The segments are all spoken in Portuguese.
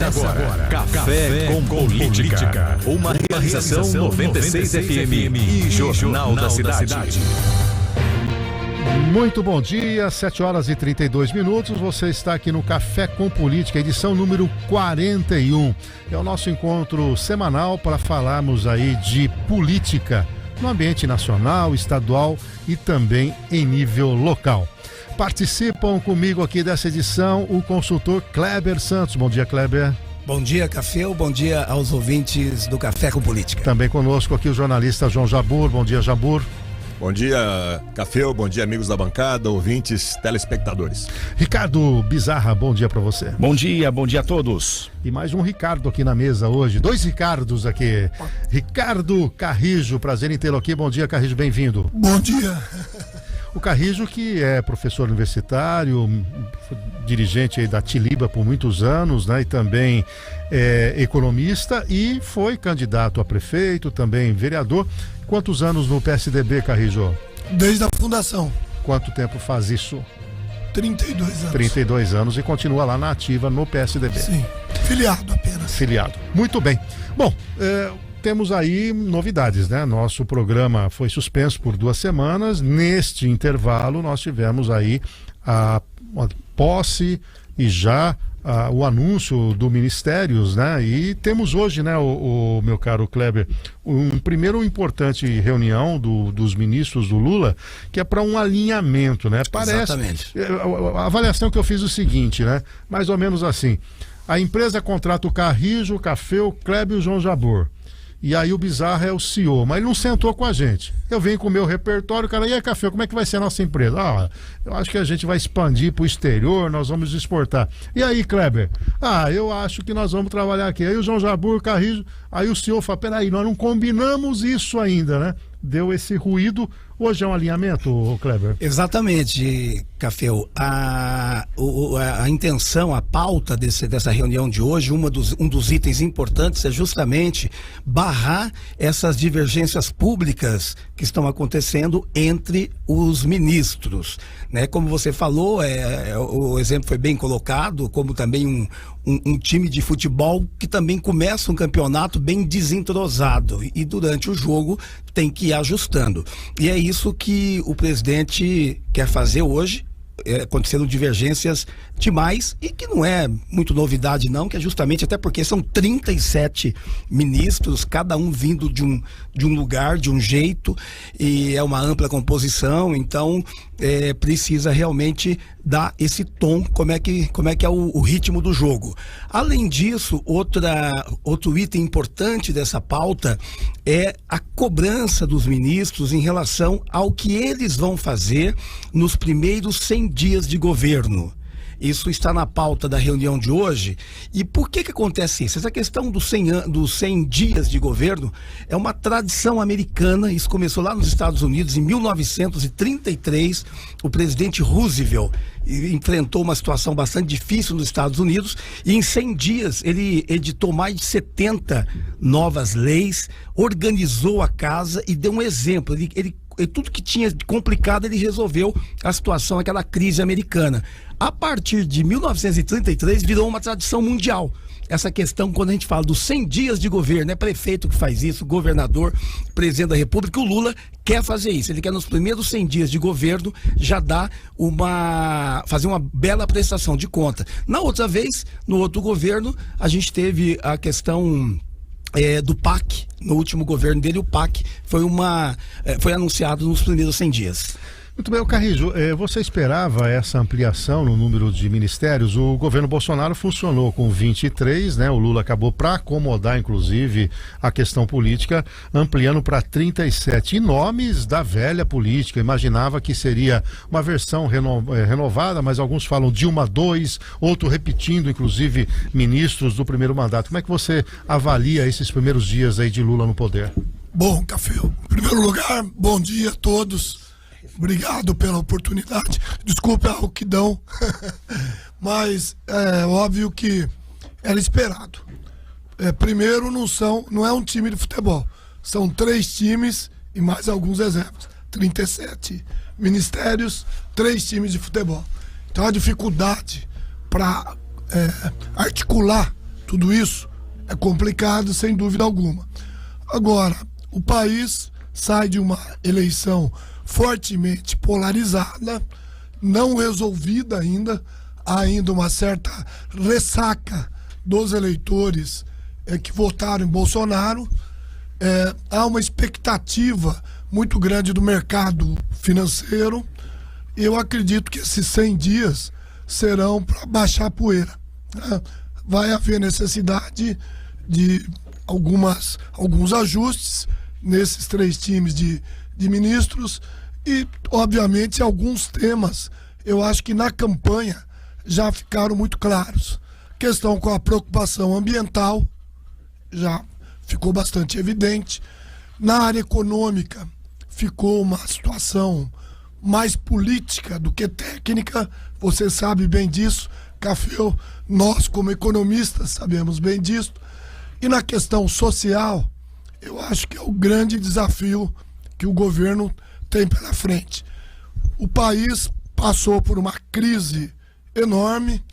Começa agora. Café com Política. Uma realização 96 FM e Jornal da Cidade. Muito bom dia, 7 horas e 32 minutos. Você está aqui no Café com Política, edição número 41. É o nosso encontro semanal para falarmos aí de política no ambiente nacional, estadual e também em nível local. Participam comigo aqui dessa edição o consultor Kleber Santos. Bom dia, Kleber. Bom dia, Café. Bom dia aos ouvintes do Café com Política. Também conosco aqui o jornalista João Jabbour. Bom dia, Jabbour. Bom dia, Café. Bom dia, amigos da bancada, ouvintes, telespectadores. Ricardo Bizarra, bom dia para você. Bom dia a todos. E mais um Ricardo aqui na mesa hoje. 2 Ricardos aqui. Ricardo Carrijo, prazer em tê-lo aqui. Bom dia, Carrijo, bem-vindo. Bom dia. O Carrijo, que é professor universitário, dirigente aí da Tiliba por muitos anos, né? E também é economista e foi candidato a prefeito, também vereador. Quantos anos no PSDB, Carrijo? Desde a fundação. Quanto tempo faz isso? 32 anos. 32 anos e continua lá na ativa no PSDB. Sim, filiado apenas. Filiado. Muito bem. Bom, temos aí novidades, né? Nosso programa foi suspenso por 2 semanas. Neste intervalo, nós tivemos aí a posse e já o anúncio do Ministérios, né? E temos hoje, né, o meu caro Kleber, primeiro importante reunião dos ministros do Lula, que é para um alinhamento, né? Parece. Exatamente. A avaliação que eu fiz é o seguinte, né? Mais ou menos assim. A empresa contrata o Carrijo, o Café, o Kleber e o João Jabbour. E aí o Bizarra é o CEO, mas ele não sentou com a gente. Eu venho com o meu repertório, cara, e aí, Café, como é que vai ser a nossa empresa? Eu acho que a gente vai expandir para o exterior, nós vamos exportar. E aí, Kleber? Eu acho que nós vamos trabalhar aqui. Aí o João Jabbour, o Carrijo, aí o CEO fala, peraí, nós não combinamos isso ainda, né? Deu esse ruído. Hoje é um alinhamento, Kleber? Exatamente, Café. A intenção, a pauta dessa reunião de hoje, um dos itens importantes é justamente barrar essas divergências públicas que estão acontecendo entre os ministros, né? Como você falou, o exemplo foi bem colocado, como também um time de futebol que também começa um campeonato bem desentrosado e durante o jogo tem que ir ajustando. E é isso que o presidente quer fazer hoje. Aconteceram divergências demais e que não é muito novidade não, que é justamente até porque são 37 ministros, cada um vindo de um lugar, de um jeito, e é uma ampla composição, então precisa realmente dar esse tom, como é que é o ritmo do jogo. Além disso, outro item importante dessa pauta é a cobrança dos ministros em relação ao que eles vão fazer nos primeiros 100 dias de governo. Isso está na pauta da reunião de hoje. E por que acontece isso? Essa questão dos 100 dias de governo é uma tradição americana. Isso começou lá nos Estados Unidos em 1933. O presidente Roosevelt enfrentou uma situação bastante difícil nos Estados Unidos e em 100 dias ele editou mais de 70 novas leis, organizou a casa e deu um exemplo. Ele tudo que tinha de complicado ele resolveu a situação, aquela crise americana. A partir de 1933 virou uma tradição mundial. Essa questão, quando a gente fala dos 100 dias de governo, é prefeito que faz isso, governador, presidente da República, o Lula quer fazer isso. Ele quer nos primeiros 100 dias de governo já fazer uma bela prestação de conta. Na outra vez, no outro governo, a gente teve a questão do PAC. No último governo dele, o PAC foi anunciado nos primeiros 100 dias. Muito bem, Carrijo, você esperava essa ampliação no número de ministérios? O governo Bolsonaro funcionou com 23, né? O Lula acabou para acomodar, inclusive, a questão política, ampliando para 37. E nomes da velha política, imaginava que seria uma versão renovada, mas alguns falam Dilma II, outro repetindo, inclusive, ministros do primeiro mandato. Como é que você avalia esses primeiros dias aí de Lula no poder? Bom, Café, em primeiro lugar, bom dia a todos. Obrigado pela oportunidade. Desculpe a rouquidão, mas é óbvio que era esperado. Primeiro, não é um time de futebol. São 3 times e mais alguns reservas. 37 ministérios, 3 times de futebol. Então a dificuldade para articular tudo isso é complicado, sem dúvida alguma. Agora, o país sai de uma eleição fortemente polarizada, não resolvida ainda, há ainda uma certa ressaca dos eleitores que votaram em Bolsonaro. Há uma expectativa muito grande do mercado financeiro. Eu acredito que esses 100 dias serão para baixar a poeira, né? Vai haver necessidade de alguns ajustes nesses 3 times de ministros e, obviamente, alguns temas eu acho que na campanha já ficaram muito claros. Questão com a preocupação ambiental já ficou bastante evidente. Na área econômica ficou uma situação mais política do que técnica, você sabe bem disso, Caféu, nós como economistas sabemos bem disso. E na questão social, eu acho que é o grande desafio que o governo tem pela frente. O país passou por uma crise enorme,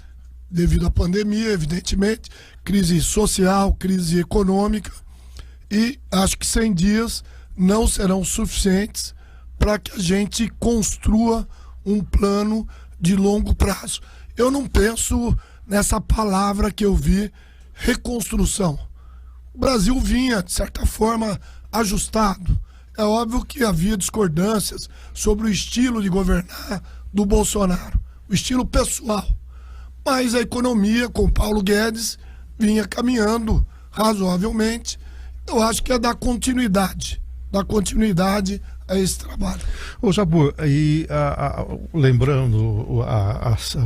devido à pandemia, evidentemente, crise social, crise econômica, e acho que 100 dias não serão suficientes para que a gente construa um plano de longo prazo. Eu não penso nessa palavra que eu vi, reconstrução. O Brasil vinha, de certa forma, ajustado. É óbvio que havia discordâncias sobre o estilo de governar do Bolsonaro, o estilo pessoal. Mas a economia, com Paulo Guedes, vinha caminhando razoavelmente. Eu acho que é dar continuidade a esse trabalho. Ô Jabor, e lembrando,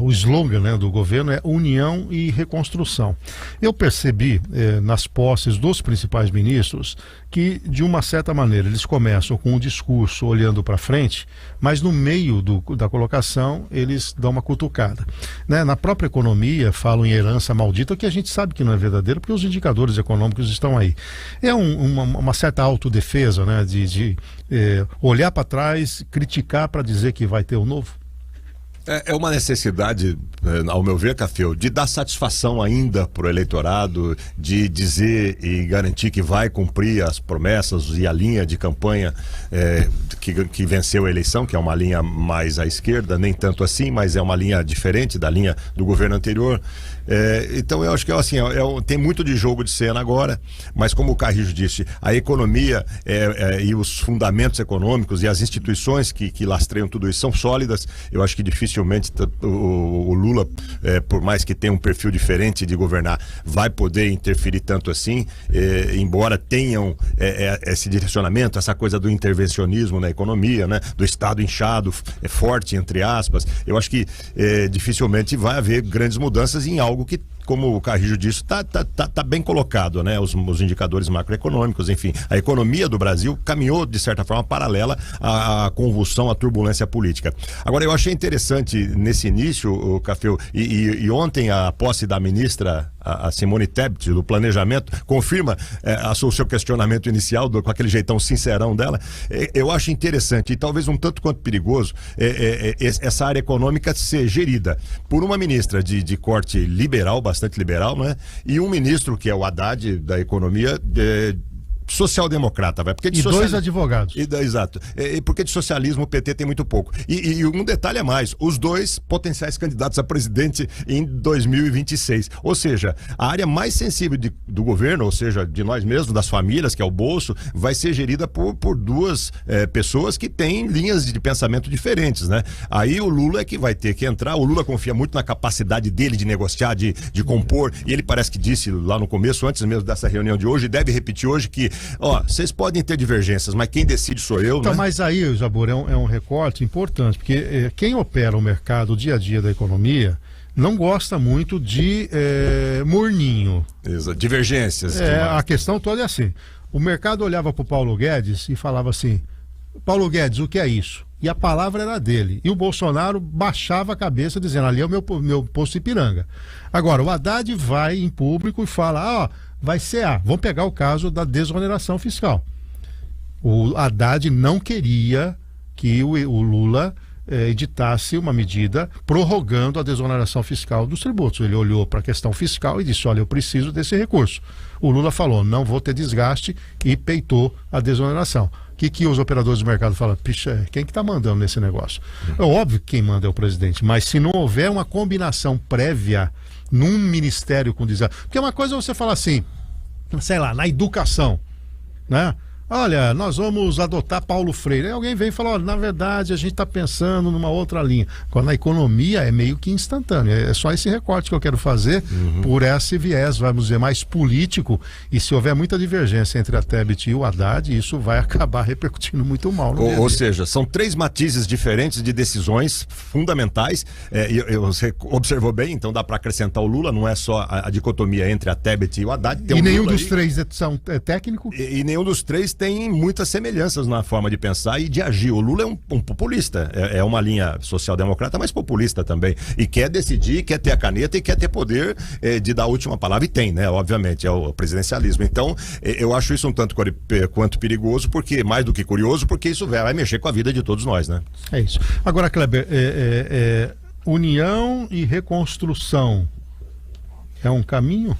o slogan, né, do governo é união e reconstrução. Eu percebi nas posses dos principais ministros que, de uma certa maneira, eles começam com um discurso olhando para frente, mas no meio da colocação eles dão uma cutucada, né? Na própria economia falam em herança maldita, que a gente sabe que não é verdadeiro, porque os indicadores econômicos estão aí. É uma certa autodefesa, né, de olhar para trás, criticar para dizer que vai ter o novo? É uma necessidade, ao meu ver, Caféu, de dar satisfação ainda para o eleitorado, de dizer e garantir que vai cumprir as promessas e a linha de campanha que venceu a eleição, que é uma linha mais à esquerda, nem tanto assim, mas é uma linha diferente da linha do governo anterior. Então eu acho que assim, tem muito de jogo de cena agora, mas como o Carrijo disse, a economia e os fundamentos econômicos e as instituições que lastreiam tudo isso são sólidas. Eu acho que dificilmente o Lula, por mais que tenha um perfil diferente de governar, vai poder interferir tanto assim, embora tenham esse direcionamento, essa coisa do intervencionismo na economia, né, do Estado inchado, forte, entre aspas. Eu acho que dificilmente vai haver grandes mudanças em algo que, como o Carrijo disse, tá bem colocado, né? Os indicadores macroeconômicos, enfim, a economia do Brasil caminhou de certa forma paralela à convulsão, à turbulência política. Agora, eu achei interessante nesse início, o Caféu, e ontem a posse da ministra, a Simone Tebet, do Planejamento, confirma o seu questionamento inicial, com aquele jeitão sincerão dela. Eu acho interessante e talvez um tanto quanto perigoso essa área econômica ser gerida por uma ministra de corte liberal, bastante liberal, né? E um ministro que é o Haddad da economia, social-democrata, vai. Porque e dois advogados. Exato. Porque de socialismo o PT tem muito pouco. E um detalhe a mais, os dois potenciais candidatos a presidente em 2026. Ou seja, a área mais sensível do governo, ou seja, de nós mesmos, das famílias, que é o bolso, vai ser gerida por duas pessoas que têm linhas de pensamento diferentes, né? Aí o Lula é que vai ter que entrar. O Lula confia muito na capacidade dele de negociar, de compor, e ele parece que disse lá no começo, antes mesmo dessa reunião de hoje, deve repetir hoje que vocês podem ter divergências, mas quem decide sou eu, então, né? Mas aí, Jabor, é um recorte importante, porque quem opera o mercado, o dia a dia da economia, não gosta muito de morninho. Exato. Divergências. A questão toda é assim, o mercado olhava para o Paulo Guedes e falava assim, Paulo Guedes, o que é isso? E a palavra era dele. E o Bolsonaro baixava a cabeça dizendo, ali é o meu posto Ipiranga. Agora, o Haddad vai em público e fala, vai ser Vamos pegar o caso da desoneração fiscal. O Haddad não queria que o Lula editasse uma medida prorrogando a desoneração fiscal dos tributos. Ele olhou para a questão fiscal e disse, olha, eu preciso desse recurso. O Lula falou, não vou ter desgaste, e peitou a desoneração. O que os operadores do mercado falam? Pixa, quem que está mandando nesse negócio? É óbvio que quem manda é o presidente, mas se não houver uma combinação prévia num ministério com desgaste... Porque uma coisa é você falar assim, sei lá, na educação, né? Olha, nós vamos adotar Paulo Freire. Aí alguém vem e fala, olha, na verdade a gente está pensando numa outra linha. Quando na economia é meio que instantâneo. É só esse recorte que eu quero fazer por esse viés, vamos dizer, mais político. E se houver muita divergência entre a Tebet e o Haddad, isso vai acabar repercutindo muito mal. Ou seja, são 3 matizes diferentes de decisões fundamentais. Você observou bem, então dá para acrescentar o Lula, não é só a dicotomia entre a Tebet e o Haddad. Tem e nenhum dos 3 é técnico? E nenhum dos 3 tem muitas semelhanças na forma de pensar e de agir. O Lula é um populista, é uma linha social-democrata, mas populista também. E quer decidir, quer ter a caneta e quer ter poder de dar a última palavra. E tem, né? Obviamente, é o presidencialismo. Então, eu acho isso um tanto quanto perigoso, porque mais do que curioso, porque isso vai mexer com a vida de todos nós, né? É isso. Agora, Kleber, união e reconstrução é um caminho?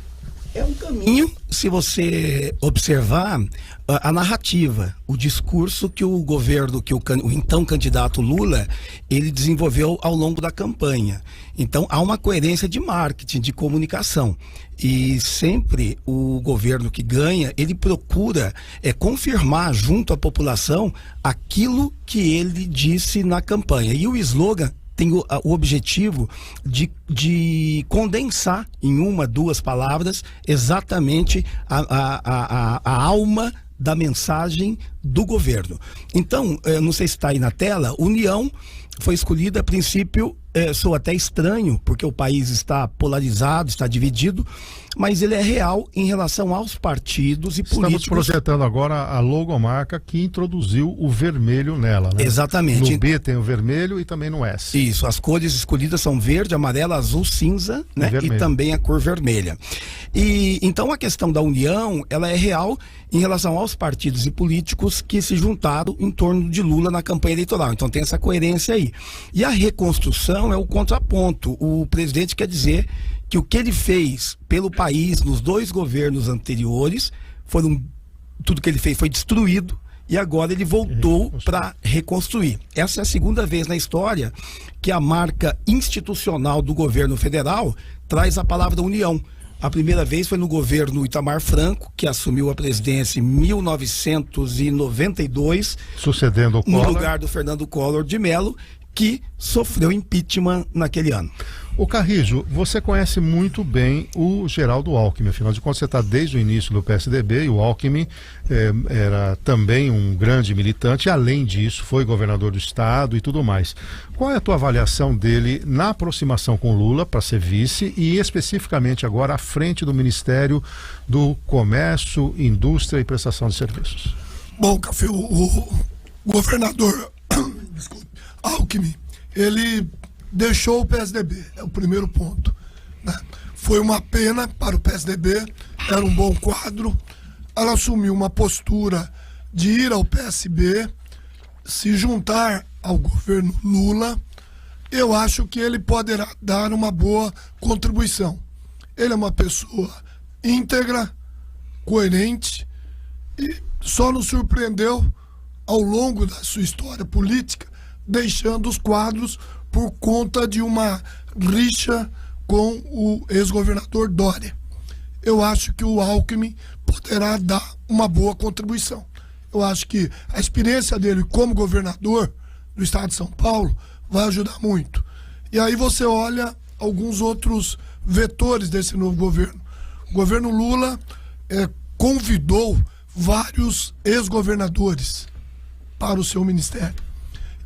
É um caminho, se você observar a narrativa, o discurso que o governo, que o então candidato Lula, ele desenvolveu ao longo da campanha. Então há uma coerência de marketing, de comunicação. E sempre o governo que ganha, ele procura confirmar junto à população aquilo que ele disse na campanha. E o slogan tem o objetivo de condensar em 1, 2 palavras exatamente a alma da mensagem do governo. Então, não sei se está aí na tela, união foi escolhida a princípio, sou até estranho, porque o país está polarizado, está dividido, mas ele é real em relação aos partidos e políticos. Estamos projetando agora a logomarca que introduziu o vermelho nela, né? Exatamente. No B tem o vermelho e também no S. Isso, as cores escolhidas são verde, amarelo, azul, cinza, né? E também a cor vermelha. E então a questão da união, ela é real em relação aos partidos e políticos que se juntaram em torno de Lula na campanha eleitoral. Então tem essa coerência aí. E a reconstrução é o contraponto. O presidente quer dizer que o que ele fez pelo país nos 2 governos anteriores, tudo que ele fez foi destruído, e agora ele voltou para reconstruir. Essa é a 2ª vez na história que a marca institucional do governo federal traz a palavra união. A primeira vez foi no governo Itamar Franco, que assumiu a presidência em 1992, sucedendo o Collor, no lugar do Fernando Collor de Mello, que sofreu impeachment naquele ano. O Carrijo, você conhece muito bem o Geraldo Alckmin, afinal de contas você está desde o início do PSDB, e o Alckmin era também um grande militante, e além disso foi governador do estado e tudo mais. Qual é a tua avaliação dele na aproximação com Lula para ser vice e especificamente agora à frente do Ministério do Comércio, Indústria e Prestação de Serviços? Bom, Café, o governador Alckmin, ele deixou o PSDB, é o primeiro ponto, né? Foi uma pena para o PSDB, era um bom quadro. Ela assumiu uma postura de ir ao PSB, se juntar ao governo Lula. Eu acho que ele poderá dar uma boa contribuição. Ele é uma pessoa íntegra, coerente, e só nos surpreendeu ao longo da sua história política, deixando os quadros por conta de uma rixa com o ex-governador Dória. Eu acho que o Alckmin poderá dar uma boa contribuição. Eu acho que a experiência dele como governador do estado de São Paulo vai ajudar muito. E aí você olha alguns outros vetores desse novo governo. O governo Lula convidou vários ex-governadores para o seu ministério.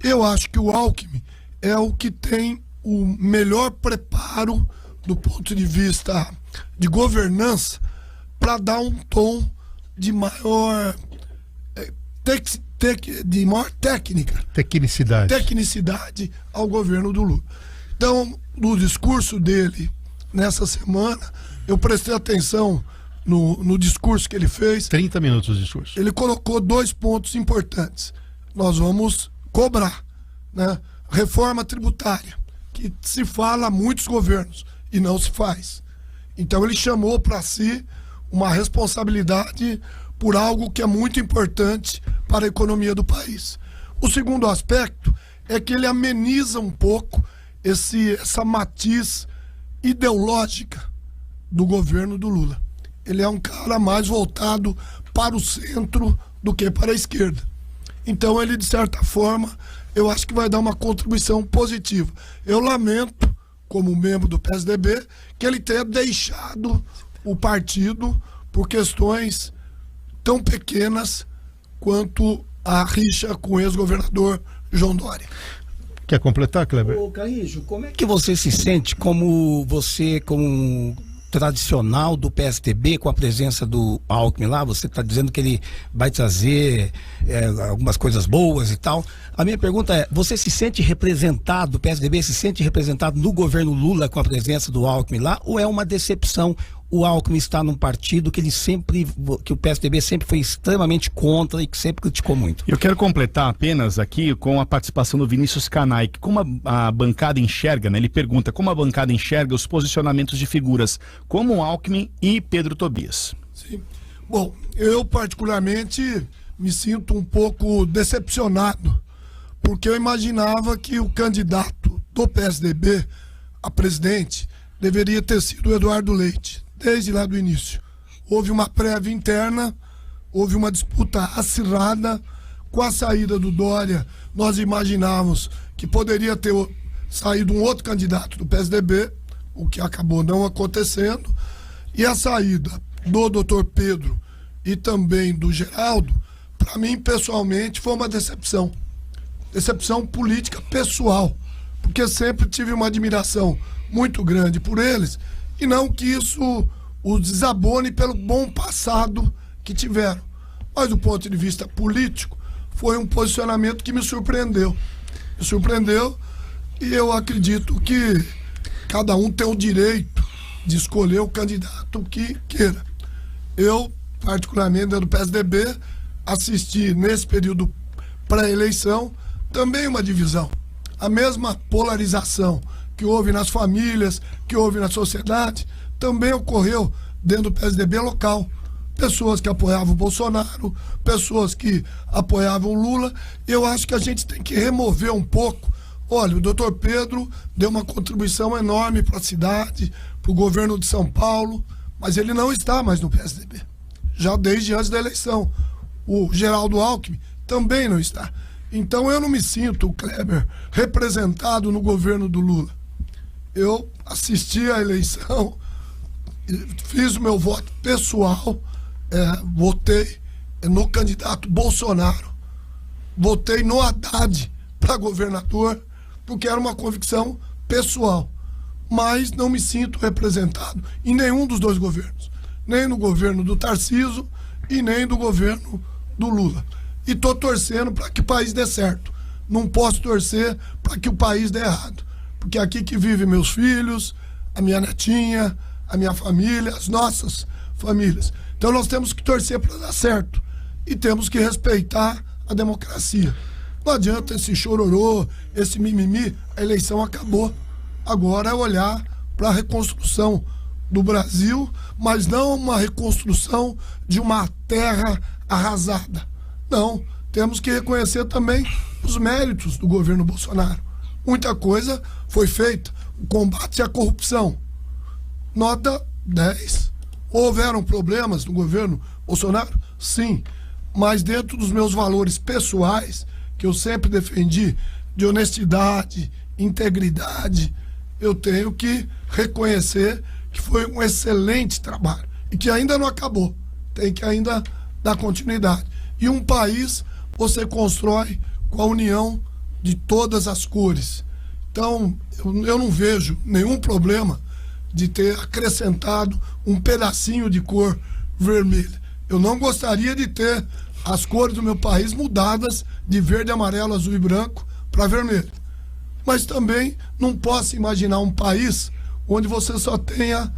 Eu acho que o Alckmin é o que tem o melhor preparo do ponto de vista de governança para dar um tom de maior tecnicidade ao governo do Lula. Então, no discurso dele nessa semana, eu prestei atenção no discurso que ele fez. 30 minutos de discurso. Ele colocou 2 pontos importantes. Nós vamos cobrar, né? reforma tributária, que se fala há muitos governos e não se faz. Então ele chamou para si uma responsabilidade por algo que é muito importante para a economia do país. O segundo aspecto é que ele ameniza um pouco essa matiz ideológica do governo do Lula. Ele é um cara mais voltado para o centro do que para a esquerda. Então ele, de certa forma, eu acho que vai dar uma contribuição positiva. Eu lamento, como membro do PSDB, que ele tenha deixado o partido por questões tão pequenas quanto a rixa com o ex-governador João Dória. Quer completar, Kleber? Ô, Carrijo, como é que você se sente como tradicional do PSDB, com a presença do Alckmin lá? Você está dizendo que ele vai trazer algumas coisas boas e tal. A minha pergunta é, você se sente representado, o PSDB se sente representado no governo Lula com a presença do Alckmin lá, ou é uma decepção o Alckmin está num partido que o PSDB sempre foi extremamente contra e que sempre criticou muito? Eu quero completar apenas aqui com a participação do Vinícius Canai, que como a bancada enxerga, né? Ele pergunta como a bancada enxerga os posicionamentos de figuras como Alckmin e Pedro Tobias. Sim. Bom, eu particularmente me sinto um pouco decepcionado, porque eu imaginava que o candidato do PSDB a presidente deveria ter sido o Eduardo Leite. Desde lá do início. Houve uma prévia interna, houve uma disputa acirrada. Com a saída do Dória, nós imaginávamos que poderia ter saído um outro candidato do PSDB, o que acabou não acontecendo. E a saída do Dr. Pedro e também do Geraldo, para mim, pessoalmente, foi uma decepção. Decepção política pessoal, porque sempre tive uma admiração muito grande por eles, e não que isso os desabone pelo bom passado que tiveram. Mas do ponto de vista político, foi um posicionamento que me surpreendeu. Me surpreendeu, e eu acredito que cada um tem o direito de escolher o candidato que queira. Eu, particularmente, do PSDB, assisti nesse período pré-eleição também uma divisão. A mesma polarização que houve nas famílias, que houve na sociedade, também ocorreu dentro do PSDB local. Pessoas que apoiavam o Bolsonaro, pessoas que apoiavam o Lula. Eu acho que a gente tem que remover um pouco. Olha, o doutor Pedro deu uma contribuição enorme para a cidade, para o governo de São Paulo, mas ele não está mais no PSDB, já desde antes da eleição. O Geraldo Alckmin também não está. Então eu não me sinto, Kleber, representado no governo do Lula. Eu assisti à eleição, fiz o meu voto pessoal, votei no candidato Bolsonaro, votei no Haddad para governador, porque era uma convicção pessoal. Mas não me sinto representado em nenhum dos dois governos, nem no governo do Tarcísio e nem do governo do Lula. E estou torcendo para que o país dê certo. Não posso torcer para que o país dê errado, porque aqui que vivem meus filhos, a minha netinha, a minha família, as nossas famílias. Então nós temos que torcer para dar certo e temos que respeitar a democracia. Não adianta esse chororô, esse mimimi, a eleição acabou. Agora é olhar para a reconstrução do Brasil, mas não uma reconstrução de uma terra arrasada. Não, temos que reconhecer também os méritos do governo Bolsonaro. Muita coisa foi feita. O combate à corrupção, nota 10. Houveram problemas no governo Bolsonaro? Sim, mas dentro dos meus valores pessoais, que eu sempre defendi, de honestidade, integridade, eu tenho que reconhecer que foi um excelente trabalho e que ainda não acabou, tem que ainda dar continuidade. E um país você constrói com a união de todas as cores. Então, eu não vejo nenhum problema de ter acrescentado um pedacinho de cor vermelha. Eu não gostaria de ter as cores do meu país mudadas de verde, amarelo, azul e branco para vermelho. Mas também não posso imaginar um país onde você só tenha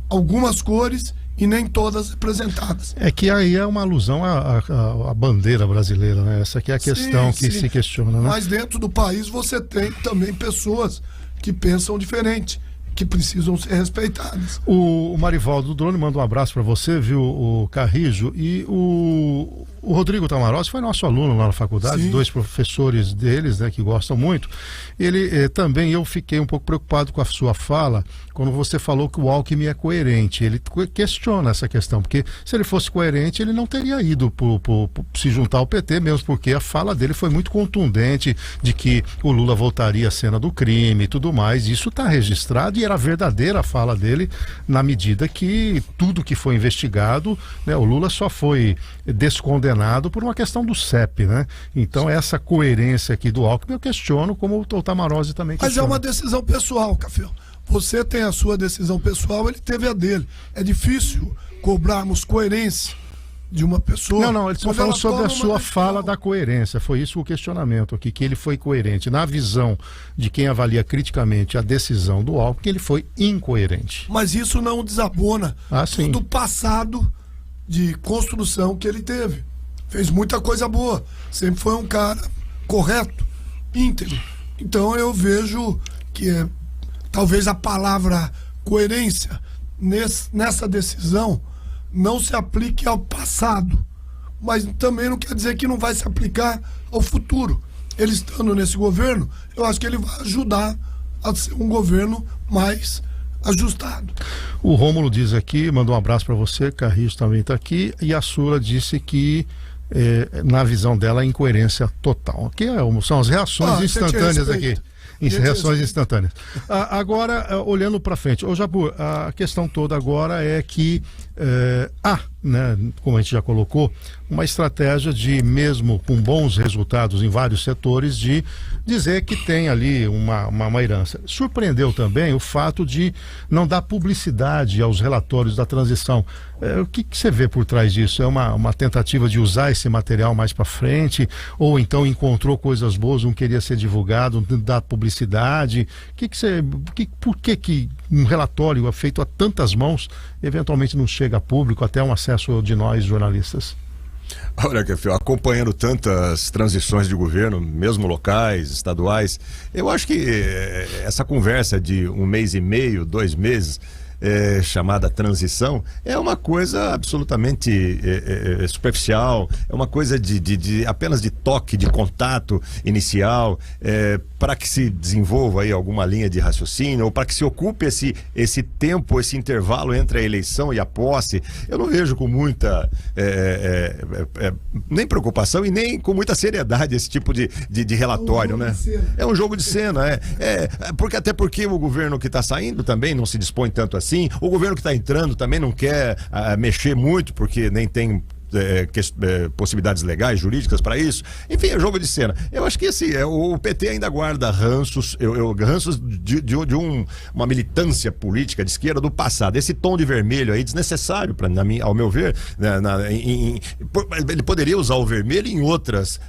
algumas cores e nem todas representadas. É que aí é uma alusão à bandeira brasileira, né? Essa aqui é a questão que se questiona, né? Mas dentro do país você tem também pessoas que pensam diferente, que precisam ser respeitadas. O Marivaldo Drone manda um abraço para você, viu, o Carrijo, e o Rodrigo Tamarossi foi nosso aluno lá na faculdade, 2 professores deles, né, que gostam muito. Ele também, eu fiquei um pouco preocupado com a sua fala, quando você falou que o Alckmin é coerente. Ele questiona essa questão, porque se ele fosse coerente, ele não teria ido se juntar ao PT, mesmo porque a fala dele foi muito contundente, de que o Lula voltaria à cena do crime e tudo mais. Isso está registrado e era verdadeira a fala dele, na medida que tudo que foi investigado, né, o Lula só foi descondenado por uma questão do CEP, né? Então essa coerência aqui do Alckmin eu questiono, como o Tamarossi também questiona. Mas é uma decisão pessoal, Café. Você tem a sua decisão pessoal, ele teve a dele. É difícil cobrarmos coerência de uma pessoa. Não, ele só falou sobre a sua fala da coerência. Foi isso o questionamento aqui, que ele foi coerente. Na visão de quem avalia criticamente a decisão do Alckmin, ele foi incoerente. Mas isso não desabona sim. do passado de construção que ele teve. Fez muita coisa boa. Sempre foi um cara correto, íntegro. Então eu vejo que talvez a palavra coerência nessa decisão não se aplique ao passado, mas também não quer dizer que não vai se aplicar ao futuro. Ele estando nesse governo, eu acho que ele vai ajudar a ser um governo mais ajustado. O Rômulo diz aqui, mandou um abraço para você, Carrijo também está aqui, e a Sula disse que na visão dela a incoerência total. Aqui são as reações instantâneas aqui. Reações instantâneas. Agora, olhando para frente, Jabur, a questão toda agora é que né, como a gente já colocou, uma estratégia de, mesmo com bons resultados em vários setores, de dizer que tem ali uma herança. Surpreendeu também o fato de não dar publicidade aos relatórios da transição. O que você vê por trás disso? É uma tentativa de usar esse material mais para frente? Ou então encontrou coisas boas, não queria ser divulgado, dar publicidade? Por que um relatório feito a tantas mãos eventualmente não chega a público, até um acesso de nós jornalistas? Olha, Café, acompanhando tantas transições de governo, mesmo locais, estaduais, eu acho que essa conversa de 1 mês e meio, 2 meses, chamada transição, é uma coisa absolutamente superficial, é uma coisa apenas de toque, de contato inicial, para que se desenvolva aí alguma linha de raciocínio, ou para que se ocupe esse tempo, esse intervalo entre a eleição e a posse. Eu não vejo com muita nem preocupação e nem com muita seriedade esse tipo de relatório, né? É um jogo de cena, até porque o governo que está saindo também não se dispõe tanto assim. O governo que está entrando também não quer mexer muito, porque nem tem possibilidades legais, jurídicas para isso. Enfim, é jogo de cena. Eu acho que o PT ainda guarda ranços, ranços de uma militância política de esquerda do passado. Esse tom de vermelho aí, desnecessário, ao meu ver, ele poderia usar o vermelho em outras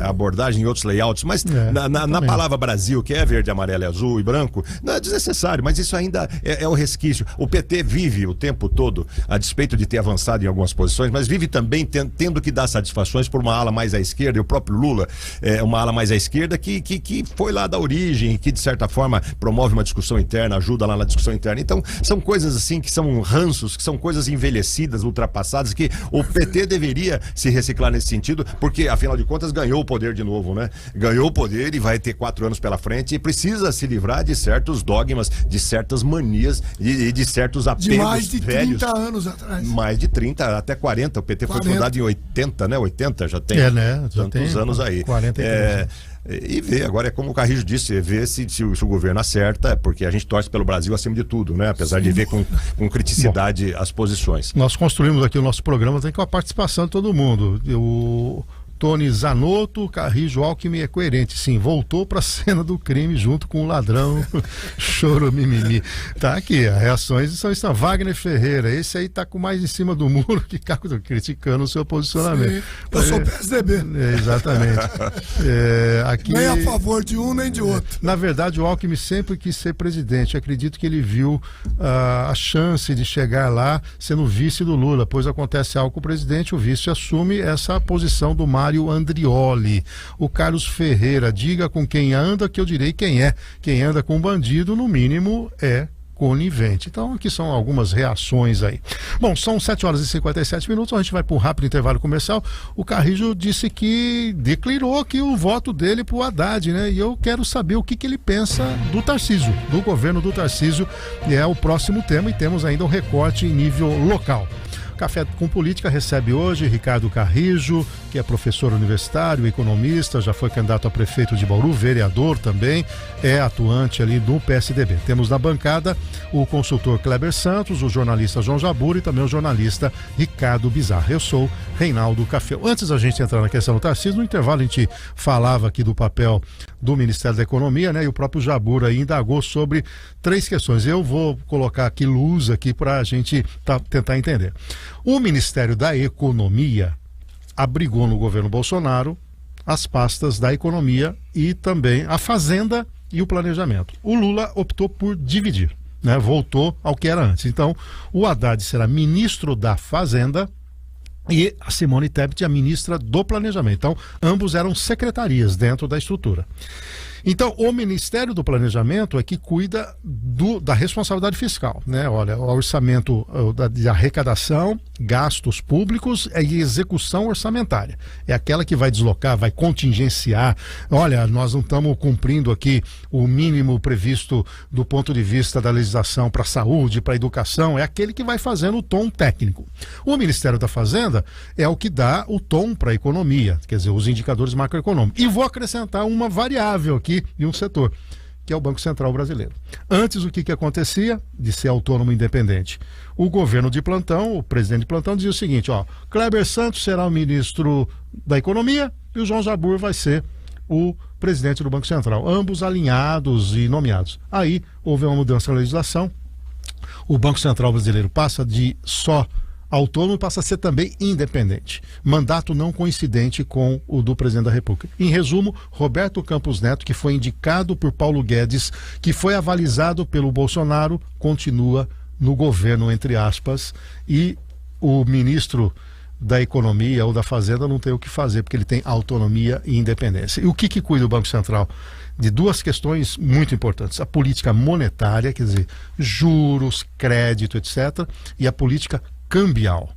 abordagens, em outros layouts, mas na palavra Brasil, que é verde, amarelo, azul e branco, não é desnecessário, mas isso ainda é o resquício. O PT vive o tempo todo, a despeito de ter avançado em algumas posições, mas vive também tendo que dar satisfações por uma ala mais à esquerda, e o próprio Lula é uma ala mais à esquerda que foi lá da origem, que de certa forma promove uma discussão interna, ajuda lá na discussão interna. Então são coisas assim que são ranços, que são coisas envelhecidas, ultrapassadas, que o PT deveria se reciclar nesse sentido, porque afinal de contas ganhou o poder de novo, né? Ganhou o poder e vai ter 4 anos pela frente e precisa se livrar de certos dogmas, de certas manias e de certos apegos velhos. De mais de 30 anos atrás. Mais de 30, até 40. O PT foi fundado em 80, né? 80 já tem tantos anos aí. 43 e ver, agora é como o Carrijo disse, ver se o governo acerta, porque a gente torce pelo Brasil acima de tudo, né? Apesar de ver com criticidade as posições. Nós construímos aqui o nosso programa, tem com a participação de todo mundo. Tony Zanotto, Carrijo, Alckmin é coerente. Sim, voltou para a cena do crime junto com o ladrão. Choro, mimimi. Tá aqui, as reações são Wagner Ferreira, esse aí tá com mais em cima do muro que criticando o seu posicionamento. Sim, eu sou PSDB. Exatamente. Aqui, nem a favor de um nem de outro. Na verdade, o Alckmin sempre quis ser presidente. Eu acredito que ele viu a chance de chegar lá sendo vice do Lula, pois acontece algo com o presidente, o vice assume essa posição do Mário Andrioli. O Carlos Ferreira, diga com quem anda que eu direi quem é. Quem anda com bandido, no mínimo, é conivente. Então, aqui são algumas reações aí. Bom, são 7h57, a gente vai para um rápido intervalo comercial. O Carrijo disse que declarou que o voto dele para o Haddad, né? E eu quero saber o que ele pensa do Tarcísio, do governo do Tarcísio, e é o próximo tema, e temos ainda um recorte em nível local. Café com Política recebe hoje Ricardo Carrijo, que é professor universitário, economista, já foi candidato a prefeito de Bauru, vereador também, é atuante ali do PSDB. Temos na bancada o consultor Kleber Santos, o jornalista João Jabur e também o jornalista Ricardo Bizarro. Eu sou Reinaldo Café. Antes da gente entrar na questão do Tarcísio, no intervalo a gente falava aqui do papel do Ministério da Economia, né? E o próprio Jabur aí indagou sobre 3 questões. Eu vou colocar aqui luz aqui para a gente tentar entender. O Ministério da Economia abrigou no governo Bolsonaro as pastas da Economia e também a Fazenda e o Planejamento. O Lula optou por dividir, né? Voltou ao que era antes. Então, o Haddad será ministro da Fazenda e a Simone Tebet a ministra do Planejamento. Então, ambos eram secretarias dentro da estrutura. Então, o Ministério do Planejamento é que cuida da responsabilidade fiscal, né? Olha, o orçamento de arrecadação, gastos públicos e execução orçamentária. É aquela que vai deslocar, vai contingenciar. Olha, nós não estamos cumprindo aqui o mínimo previsto do ponto de vista da legislação para a saúde, para a educação. É aquele que vai fazendo o tom técnico. O Ministério da Fazenda é o que dá o tom para a economia, quer dizer, os indicadores macroeconômicos. E vou acrescentar uma variável aqui de um setor, que é o Banco Central Brasileiro. Antes, o que acontecia de ser autônomo e independente? O governo de plantão, o presidente de plantão, dizia o seguinte, Kleber Santos será o ministro da Economia e o João Jabur vai ser o presidente do Banco Central, ambos alinhados e nomeados. Aí houve uma mudança na legislação, o Banco Central Brasileiro passa de só autônomo, passa a ser também independente. Mandato não coincidente com o do presidente da República. Em resumo, Roberto Campos Neto, que foi indicado por Paulo Guedes, que foi avalizado pelo Bolsonaro, continua no governo, entre aspas, e o ministro da Economia ou da Fazenda não tem o que fazer, porque ele tem autonomia e independência. E o que cuida o Banco Central? De 2 questões muito importantes. A política monetária, quer dizer, juros, crédito, etc., e a política cambial,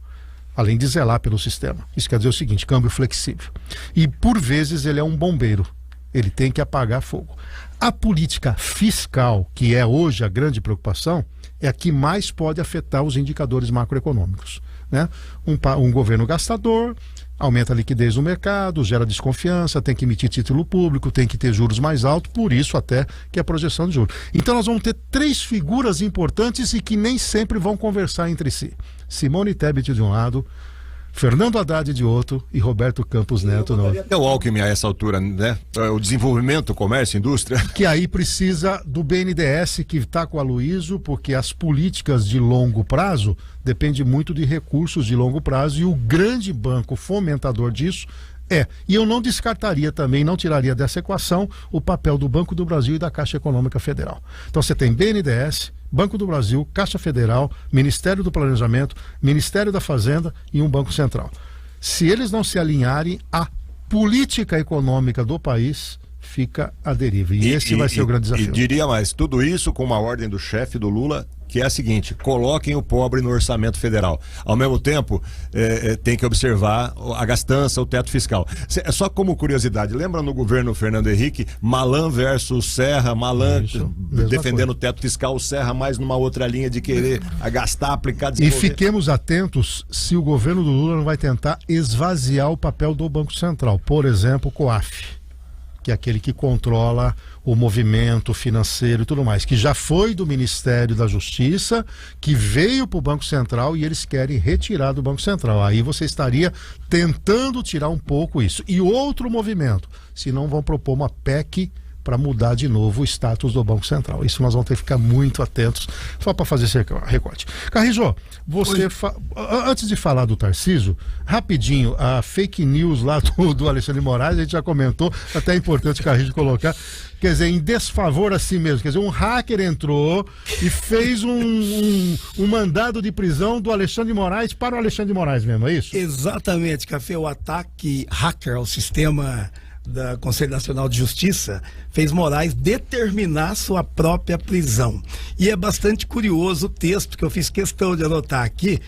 além de zelar pelo sistema. Isso quer dizer o seguinte, câmbio flexível. E por vezes ele é um bombeiro, ele tem que apagar fogo. A política fiscal, que é hoje a grande preocupação, é a que mais pode afetar os indicadores macroeconômicos, né? Um governo gastador, aumenta a liquidez do mercado, gera desconfiança, tem que emitir título público, tem que ter juros mais altos, por isso até que é a projeção de juros. Então nós vamos ter 3 figuras importantes e que nem sempre vão conversar entre si. Simone Tebet de um lado, Fernando Haddad de outro e Roberto Campos Neto no outro. É o Alckmin a essa altura, né? O desenvolvimento, comércio, indústria. Que aí precisa do BNDES, que está com o Aloysio, porque as políticas de longo prazo dependem muito de recursos de longo prazo e o grande banco fomentador disso e eu não descartaria também, não tiraria dessa equação o papel do Banco do Brasil e da Caixa Econômica Federal. Então você tem BNDES, Banco do Brasil, Caixa Federal, Ministério do Planejamento, Ministério da Fazenda e um Banco Central. Se eles não se alinharem, a política econômica do país fica à deriva. E esse vai ser o grande desafio. E diria mais, tudo isso com uma ordem do chefe do Lula, que é a seguinte: coloquem o pobre no orçamento federal. Ao mesmo tempo, tem que observar a gastança, o teto fiscal. Só como curiosidade, lembra no governo Fernando Henrique, Malan versus Serra, Malan defendendo o teto fiscal, o Serra mais numa outra linha de querer gastar, aplicar, desenvolver. E fiquemos atentos se o governo do Lula não vai tentar esvaziar o papel do Banco Central, por exemplo, o COAF. que é aquele que controla o movimento financeiro e tudo mais, que já foi do Ministério da Justiça, que veio para o Banco Central e eles querem retirar do Banco Central. Aí você estaria tentando tirar um pouco isso. E outro movimento, se não vão propor uma PEC para mudar de novo o status do Banco Central. Isso nós vamos ter que ficar muito atentos, só para fazer esse recorte. Carrijo, você antes de falar do Tarcísio, rapidinho, a fake news lá do Alexandre de Moraes, a gente já comentou, até é importante o Carrijo colocar, quer dizer, em desfavor a si mesmo, quer dizer, um hacker entrou e fez um mandado de prisão do Alexandre de Moraes para o Alexandre de Moraes mesmo, é isso? Exatamente, Café, o ataque hacker ao sistema da Conselho Nacional de Justiça fez Moraes determinar sua própria prisão. E é bastante curioso o texto que eu fiz questão de anotar aqui.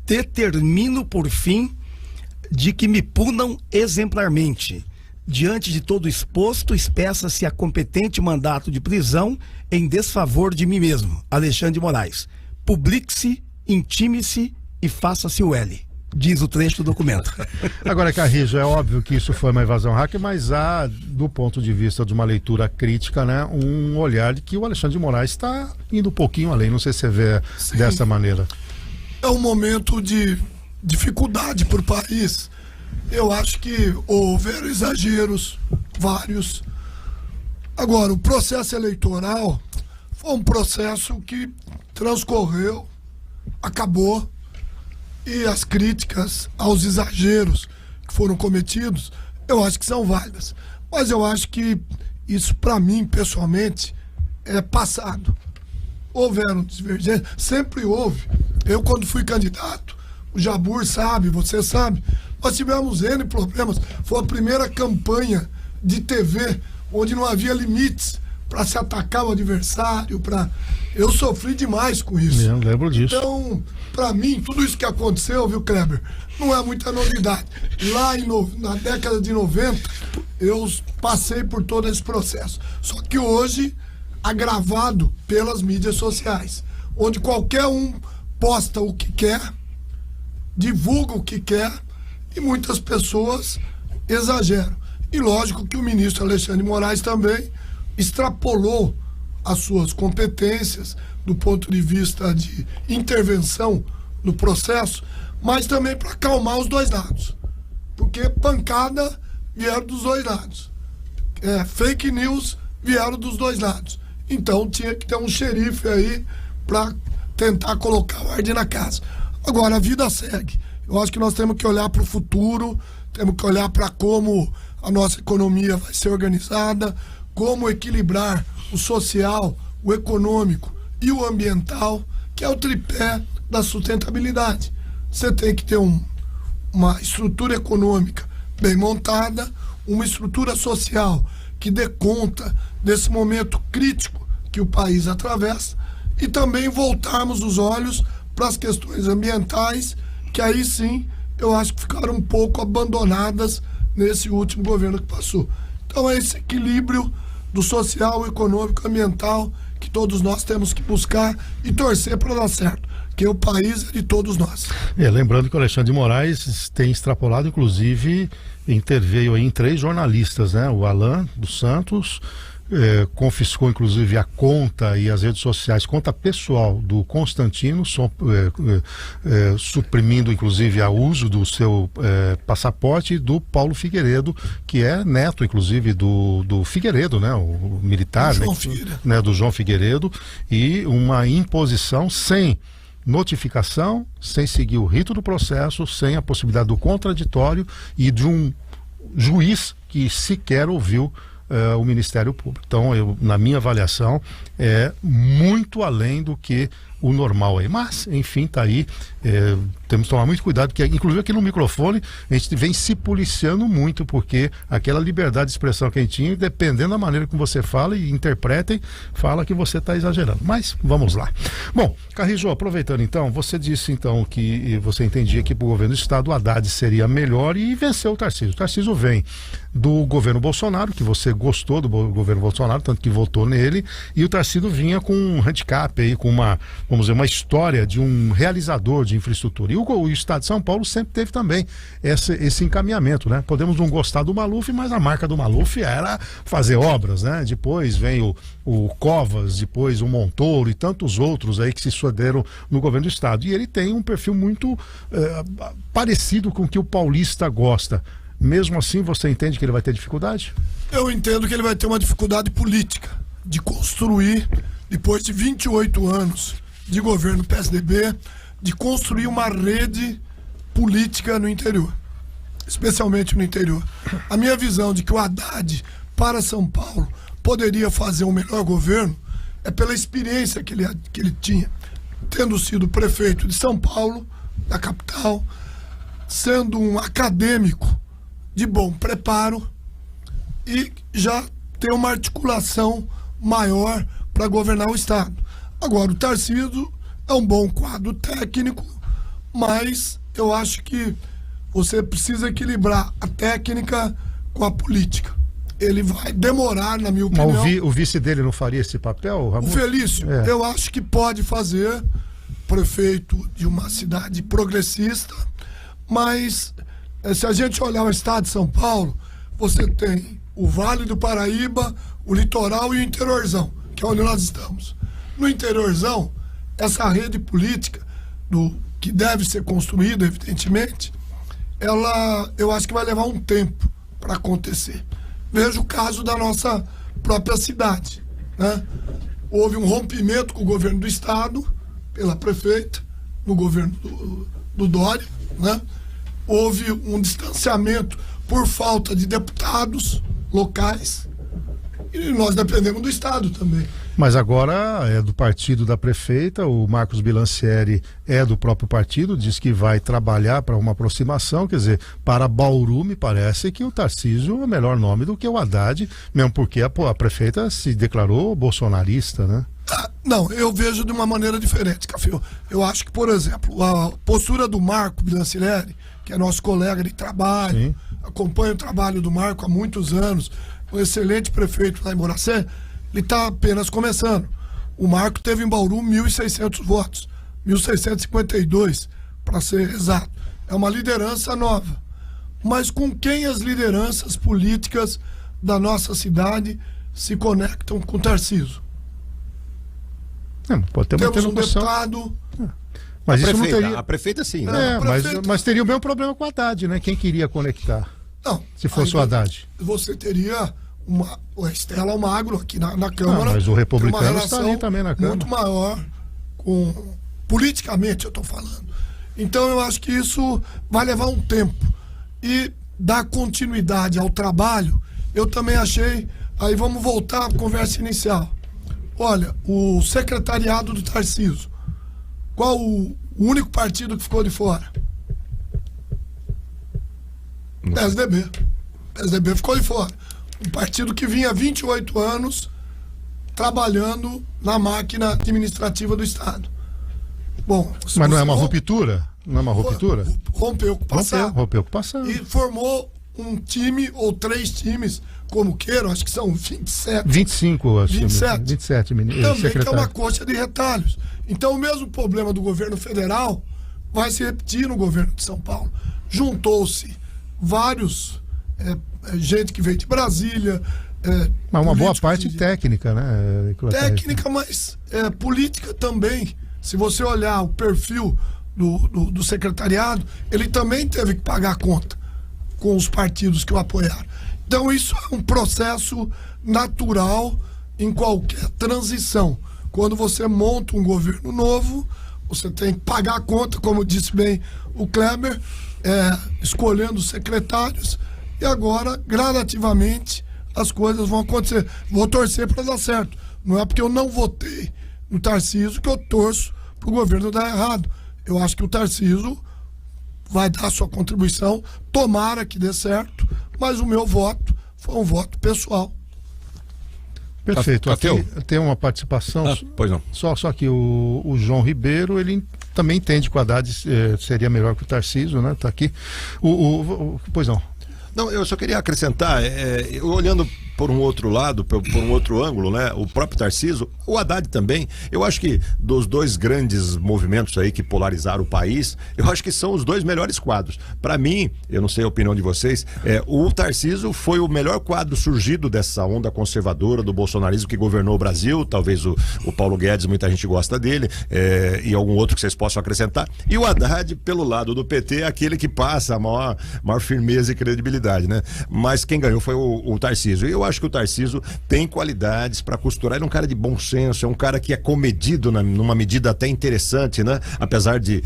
Determino por fim de que me punam exemplarmente. Diante de todo exposto, expeça-se a competente mandato de prisão em desfavor de mim mesmo, Alexandre de Moraes. Publique-se, intime-se e faça-se o L. Diz o trecho do documento. Agora, Carrijo, é óbvio que isso foi uma invasão hacker, mas há, do ponto de vista de uma leitura crítica, né, um olhar de que o Alexandre de Moraes está indo um pouquinho além. Não sei se você vê dessa maneira. É um momento de dificuldade para o país. Eu acho que houveram exageros, vários. Agora, o processo eleitoral foi um processo que transcorreu, acabou. E as críticas aos exageros que foram cometidos, eu acho que são válidas. Mas eu acho que isso, para mim, pessoalmente, é passado. Houveram divergências, sempre houve. Eu, quando fui candidato, o Jabur sabe, você sabe, nós tivemos N problemas. Foi a primeira campanha de TV onde não havia limites para se atacar o adversário. Eu sofri demais com isso. Eu lembro disso. Então, para mim, tudo isso que aconteceu, viu, Kleber, não é muita novidade. Lá na década de 90, eu passei por todo esse processo. Só que hoje, agravado pelas mídias sociais, onde qualquer um posta o que quer, divulga o que quer, e muitas pessoas exageram. E lógico que o ministro Alexandre de Moraes também extrapolou as suas competências do ponto de vista de intervenção no processo, mas também para acalmar os dois lados, porque pancada vieram dos dois lados, fake news vieram dos dois lados, então tinha que ter um xerife aí para tentar colocar ordem na casa. Agora a vida segue. Eu acho que nós temos que olhar para o futuro, temos que olhar para como a nossa economia vai ser organizada, como equilibrar o social, o econômico e o ambiental, que é o tripé da sustentabilidade. Você tem que ter uma estrutura econômica bem montada, uma estrutura social que dê conta desse momento crítico que o país atravessa, e também voltarmos os olhos para as questões ambientais, que aí sim eu acho que ficaram um pouco abandonadas nesse último governo que passou. Então é esse equilíbrio do social, econômico, ambiental que todos nós temos que buscar e torcer para dar certo, que o país é de todos nós. Lembrando que o Alexandre de Moraes tem extrapolado, inclusive interveio aí em 3 jornalistas, né? O Alan dos Santos confiscou inclusive a conta e as redes sociais, conta pessoal do Constantino, suprimindo inclusive o uso do seu passaporte, do Paulo Figueiredo, que é neto inclusive do Figueiredo, né, o militar, né, do João Figueiredo, e uma imposição sem notificação, sem seguir o rito do processo, sem a possibilidade do contraditório e de um juiz que sequer ouviu o Ministério Público. Então, na minha avaliação, é muito além do que o normal aí. Mas, enfim, tá aí. Temos que tomar muito cuidado, porque inclusive aqui no microfone a gente vem se policiando muito, porque aquela liberdade de expressão que a gente tinha, dependendo da maneira que você fala e interpretem, fala que você está exagerando. Mas vamos lá. Bom, Carrijo, aproveitando então, você disse então que você entendia que para o governo do estado o Haddad seria melhor e venceu o Tarcísio. O Tarcísio vem do governo Bolsonaro, que você gostou do governo Bolsonaro, tanto que votou nele, e o Tarcísio vinha com um handicap aí, com uma vamos dizer, uma história de um realizador de infraestrutura. E o Estado de São Paulo sempre teve também esse encaminhamento, né? Podemos não gostar do Maluf, mas a marca do Maluf era fazer obras, né? Depois vem o Covas, depois o Montoro e tantos outros aí que se sucederam no governo do Estado. E ele tem um perfil muito parecido com o que o paulista gosta. Mesmo assim, você entende que ele vai ter dificuldade? Eu entendo que ele vai ter uma dificuldade política de construir, depois de 28 anos de governo PSDB, de construir uma rede política no interior, especialmente no interior. A minha visão de que o Haddad, para São Paulo, poderia fazer um melhor governo é pela experiência que ele tinha, tendo sido prefeito de São Paulo, da capital, sendo um acadêmico de bom preparo e já ter uma articulação maior para governar o Estado. Agora, o Tarcísio é um bom quadro técnico, mas eu acho que você precisa equilibrar a técnica com a política. Ele vai demorar, na minha opinião. Mas o vice dele não faria esse papel, Ramon? O Felício, eu acho que pode fazer, prefeito de uma cidade progressista, mas se a gente olhar o estado de São Paulo, você tem o Vale do Paraíba, o litoral e o interiorzão, que é onde nós estamos. No interiorzão, essa rede política que deve ser construída, evidentemente, eu acho que vai levar um tempo para acontecer. Veja o caso da nossa própria cidade, né? Houve um rompimento com o governo do estado, pela prefeita, no governo do Dória, né? Houve um distanciamento por falta de deputados locais e nós dependemos do estado também. Mas agora é do partido da prefeita, o Marcos Bilancieri é do próprio partido, diz que vai trabalhar para uma aproximação, quer dizer, para Bauru me parece que o Tarcísio é o melhor nome do que o Haddad, mesmo porque a prefeita se declarou bolsonarista, né? Não, eu vejo de uma maneira diferente, Cafio. Eu acho que, por exemplo, a postura do Marco Bilancieri, que é nosso colega de trabalho, sim, acompanha o trabalho do Marco há muitos anos, um excelente prefeito lá em Boracé, ele está apenas começando. O Marco teve em Bauru 1.600 votos, 1.652 para ser exato. É uma liderança nova. Mas com quem as lideranças políticas da nossa cidade se conectam com o Tarcísio? Pode ter Temos uma um deputado... Mas a isso prefeita, não teria... a prefeita sim. Mas teria o mesmo problema com o Haddad, né? Quem queria conectar? Não, se fosse o Haddad. Você teria a Estela Almagro aqui na Câmara. Mas o republicano está ali também na Câmara. Muito maior, politicamente eu estou falando. Então eu acho que isso vai levar um tempo. E dar continuidade ao trabalho, eu também achei. Aí vamos voltar à conversa inicial. Olha, o secretariado do Tarcísio. Qual o único partido que ficou de fora? PSDB. PSDB ficou de fora. Um partido que vinha há 28 anos trabalhando na máquina administrativa do Estado. Bom, mas não é uma ruptura? Não é uma ruptura? Rompeu com o passado. Rompeu com o passado. E formou um time ou 3 times, como queiram, acho que são 27. 25, acho. 27 meninos. Também que é uma coxa de retalhos. Então o mesmo problema do governo federal vai se repetir no governo de São Paulo. Juntou-se vários, gente que veio de Brasília. Mas uma boa parte técnica, né? Técnica, mas política também. Se você olhar o perfil do secretariado, ele também teve que pagar a conta com os partidos que o apoiaram. Então isso é um processo natural em qualquer transição. Quando você monta um governo novo, você tem que pagar a conta, como disse bem o Kleber, escolhendo os secretários, e agora, gradativamente, as coisas vão acontecer. Vou torcer para dar certo. Não é porque eu não votei no Tarcísio que eu torço para o governo dar errado. Eu acho que o Tarcísio vai dar sua contribuição, tomara que dê certo, mas o meu voto foi um voto pessoal. Perfeito. Aqui tem uma participação. Pois não. Só que o João Ribeiro, ele também entende que o Haddad seria melhor que o Tarcísio, né? Tá aqui. Pois não. Não, eu só queria acrescentar, olhando por um outro lado, por um outro ângulo, né? O próprio Tarcísio, o Haddad também. Eu acho que dos dois grandes movimentos aí que polarizaram o país, eu acho que são os dois melhores quadros. Para mim, eu não sei a opinião de vocês, o Tarcísio foi o melhor quadro surgido dessa onda conservadora do bolsonarismo que governou o Brasil. Talvez o Paulo Guedes, muita gente gosta dele, e algum outro que vocês possam acrescentar. E o Haddad, pelo lado do PT, é aquele que passa a maior firmeza e credibilidade, né? Mas quem ganhou foi o Tarcísio. E eu acho que o Tarcísio tem qualidades para costurar. Ele é um cara de bom senso, é um cara que é comedido numa medida até interessante, né? Apesar de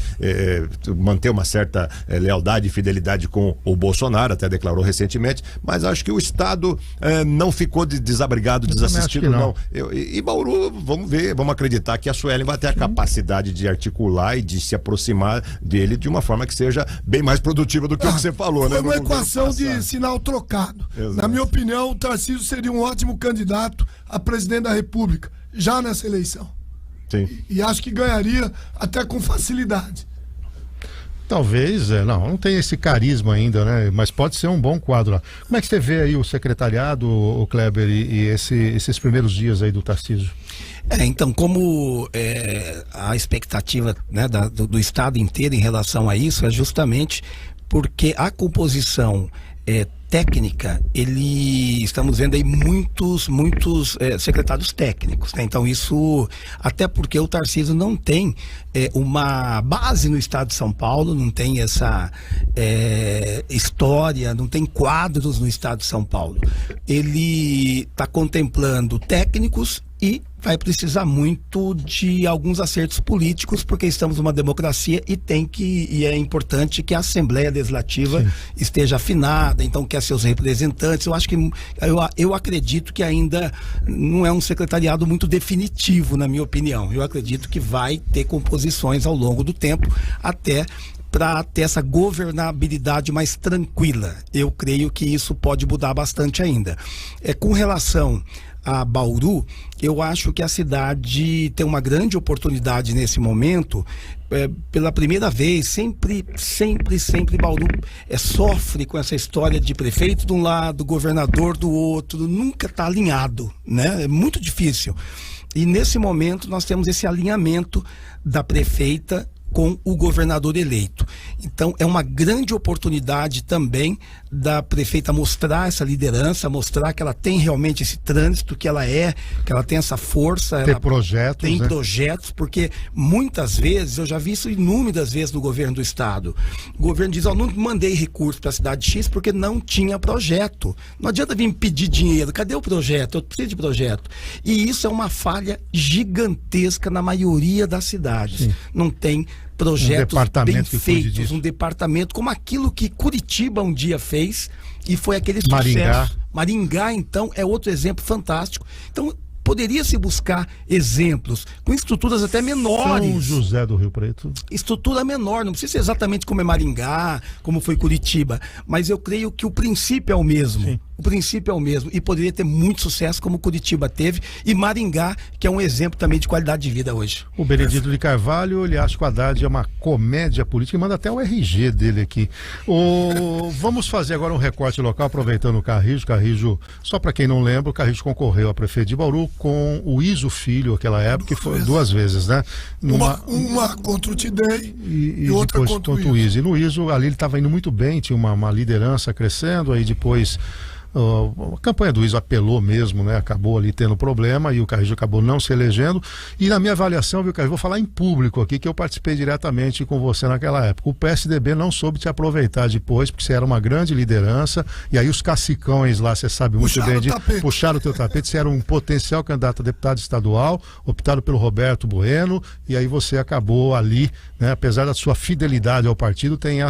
manter uma certa lealdade e fidelidade com o Bolsonaro, até declarou recentemente, mas acho que o Estado não ficou desabrigado, desassistido, não. E Bauru, vamos ver, vamos acreditar que a Suelen vai ter a capacidade de articular e de se aproximar dele de uma forma que seja bem mais produtiva do que o que você falou, né? Foi uma equação de sinal trocado. Exato. Na minha opinião, o Tarcísio seria um ótimo candidato a presidente da República, já nessa eleição. Sim. E acho que ganharia até com facilidade. Talvez, não tem esse carisma ainda, né? Mas pode ser um bom quadro lá. Como é que você vê aí o secretariado, o Kleber, e esses primeiros dias aí do Tarcísio? Então, como a expectativa, né, do Estado inteiro em relação a isso é justamente porque a composição técnica, estamos vendo aí muitos secretários técnicos, né? Então isso, até porque o Tarcísio não tem uma base no estado de São Paulo, não tem essa história, não tem quadros no estado de São Paulo. Ele está contemplando técnicos e vai precisar muito de alguns acertos políticos, porque estamos numa democracia e é importante que a Assembleia Legislativa esteja afinada, então quer seus representantes. Eu acho que eu acredito que ainda não é um secretariado muito definitivo, na minha opinião. Eu acredito que vai ter composições ao longo do tempo, até para ter essa governabilidade mais tranquila. Eu creio que isso pode mudar bastante ainda. Com relação a Bauru, eu acho que a cidade tem uma grande oportunidade nesse momento. Pela primeira vez, sempre Bauru sofre com essa história de prefeito de um lado, governador do outro, nunca está alinhado, né? É muito difícil. E nesse momento nós temos esse alinhamento da prefeita com o governador eleito. Então é uma grande oportunidade também da prefeita mostrar essa liderança, mostrar que ela tem realmente esse trânsito, que ela tem essa força. Tem projetos, tem, né? Projetos, porque muitas vezes, eu já vi isso inúmeras vezes no governo do estado. O governo diz, não mandei recurso para a cidade X porque não tinha projeto. Não adianta vir pedir dinheiro, cadê o projeto? Eu preciso de projeto. E isso é uma falha gigantesca na maioria das cidades. Sim. Não tem projetos bem feitos, um departamento como aquilo que Curitiba um dia fez e foi aquele sucesso. Maringá, então, é outro exemplo fantástico. Então, poderia-se buscar exemplos com estruturas até menores. São José do Rio Preto. Estrutura menor, não precisa ser exatamente como é Maringá, como foi Curitiba, mas eu creio que o princípio é o mesmo. Sim. O princípio é o mesmo e poderia ter muito sucesso como Curitiba teve, e Maringá, que é um exemplo também de qualidade de vida hoje. O Benedito de Carvalho, ele acha que o Haddad é uma comédia política e manda até o RG dele aqui. Vamos fazer agora um recorte local, aproveitando o Carrijo. Carrijo, só para quem não lembra, o Carrijo concorreu a prefeito de Bauru com o Iso Filho, aquela época, que foi 2 vezes, né? Uma contra o Tidei e outra contra o Iso. E no Iso, ali ele estava indo muito bem, tinha uma liderança crescendo, aí depois a campanha do Iso apelou mesmo, né? Acabou ali tendo problema e o Carrijo acabou não se elegendo. E na minha avaliação, viu, Carrijo, vou falar em público aqui, que eu participei diretamente com você naquela época. O PSDB não soube te aproveitar depois, porque você era uma grande liderança, e aí os cacicões lá, você sabe muito bem, puxaram o teu tapete. Você era um potencial candidato a deputado estadual, optado pelo Roberto Bueno, e aí você acabou ali, né? Apesar da sua fidelidade ao partido, tem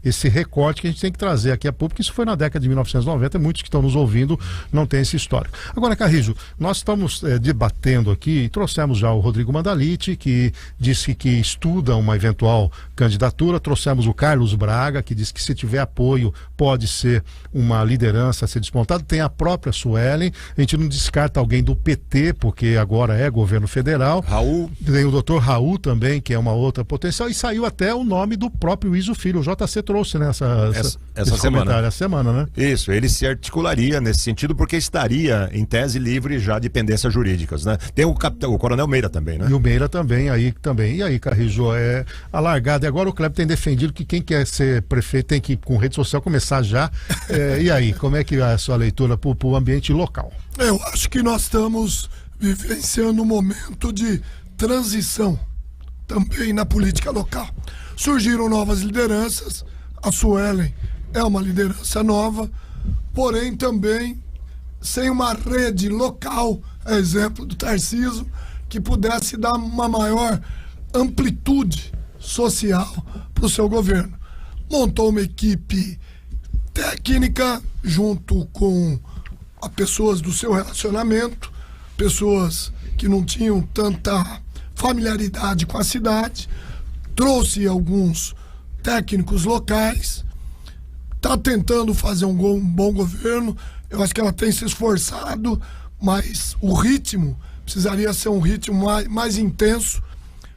esse recorte que a gente tem que trazer aqui a público. Isso foi na década de 1990, muitos que estão nos ouvindo não tem esse histórico. Agora, Carrijo, nós estamos debatendo aqui e trouxemos já o Rodrigo Mandaliti, que disse que estuda uma eventual candidatura, trouxemos o Carlos Braga, que diz que se tiver apoio pode ser uma liderança a ser despontada, tem a própria Suelen, a gente não descarta alguém do PT, porque agora é governo federal. Raul. Tem o doutor Raul também, que é uma outra potencial, e saiu até o nome do próprio Iso Filho, o JC trouxe nessa semana, né? Isso, ele se articularia nesse sentido, porque estaria, em tese, livre já de pendências jurídicas, né? Tem o Coronel Meira também, né? E o Meira também, aí também. E aí, Carrijo, é alargado. E agora o Kleber tem defendido que quem quer ser prefeito tem que, com rede social, começar já. E aí, como é que é a sua leitura para o ambiente local? Eu acho que nós estamos vivenciando um momento de transição também na política local. Surgiram novas lideranças, a Suelen é uma liderança nova, porém também sem uma rede local, a exemplo do Tarcísio, que pudesse dar uma maior amplitude social para o seu governo. Montou uma equipe técnica junto com as pessoas do seu relacionamento, pessoas que não tinham tanta familiaridade com a cidade, trouxe alguns técnicos locais, está tentando fazer um bom governo. Eu acho que ela tem se esforçado, mas o ritmo precisaria ser um ritmo mais intenso.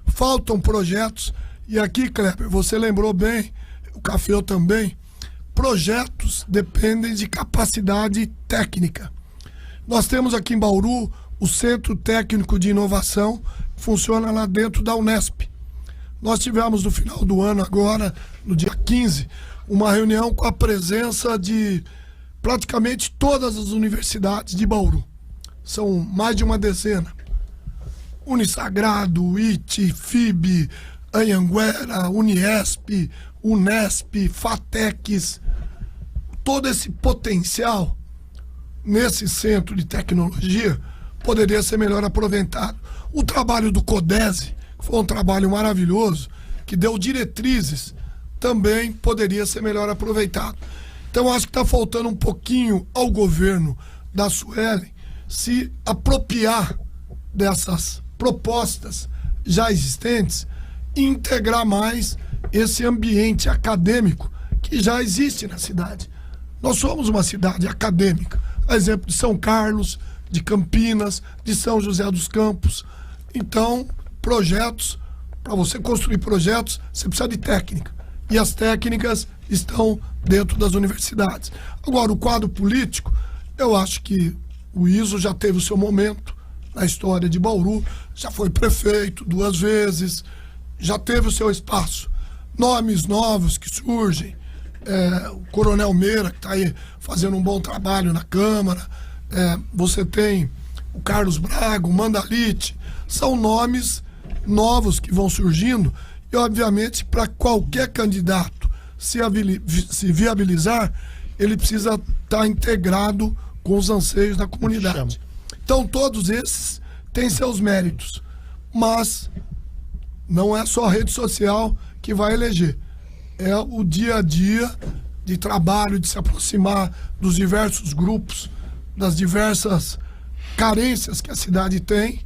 Faltam projetos, e aqui, Kleber, você lembrou bem, o Café também, projetos dependem de capacidade técnica. Nós temos aqui em Bauru o Centro Técnico de Inovação, que funciona lá dentro da Unesp. Nós tivemos no final do ano agora, no dia 15, uma reunião com a presença de praticamente todas as universidades de Bauru. São mais de uma dezena. Unisagrado, IT, FIB, Anhanguera, Uniesp, Unesp, Fatecs. Todo esse potencial nesse centro de tecnologia poderia ser melhor aproveitado. O trabalho do CODESE, que foi um trabalho maravilhoso, que deu diretrizes, também poderia ser melhor aproveitado. Então acho que está faltando um pouquinho ao governo da Suelen se apropriar dessas propostas já existentes e integrar mais esse ambiente acadêmico que já existe na cidade. Nós somos uma cidade acadêmica, a exemplo de São Carlos, de Campinas, de São José dos Campos. Então, projetos, para você construir projetos, você precisa de técnica. E as técnicas estão dentro das universidades. Agora, o quadro político, eu acho que o Iso já teve o seu momento na história de Bauru, já foi prefeito 2 vezes, já teve o seu espaço. Nomes novos que surgem, o Coronel Meira, que está aí fazendo um bom trabalho na Câmara, você tem o Carlos Braga, o Mandalite, são nomes novos que vão surgindo e, obviamente, para qualquer candidato se viabilizar, ele precisa estar integrado com os anseios da comunidade. Então, todos esses têm seus méritos, mas não é só a rede social que vai eleger. É o dia a dia de trabalho, de se aproximar dos diversos grupos, das diversas carências que a cidade tem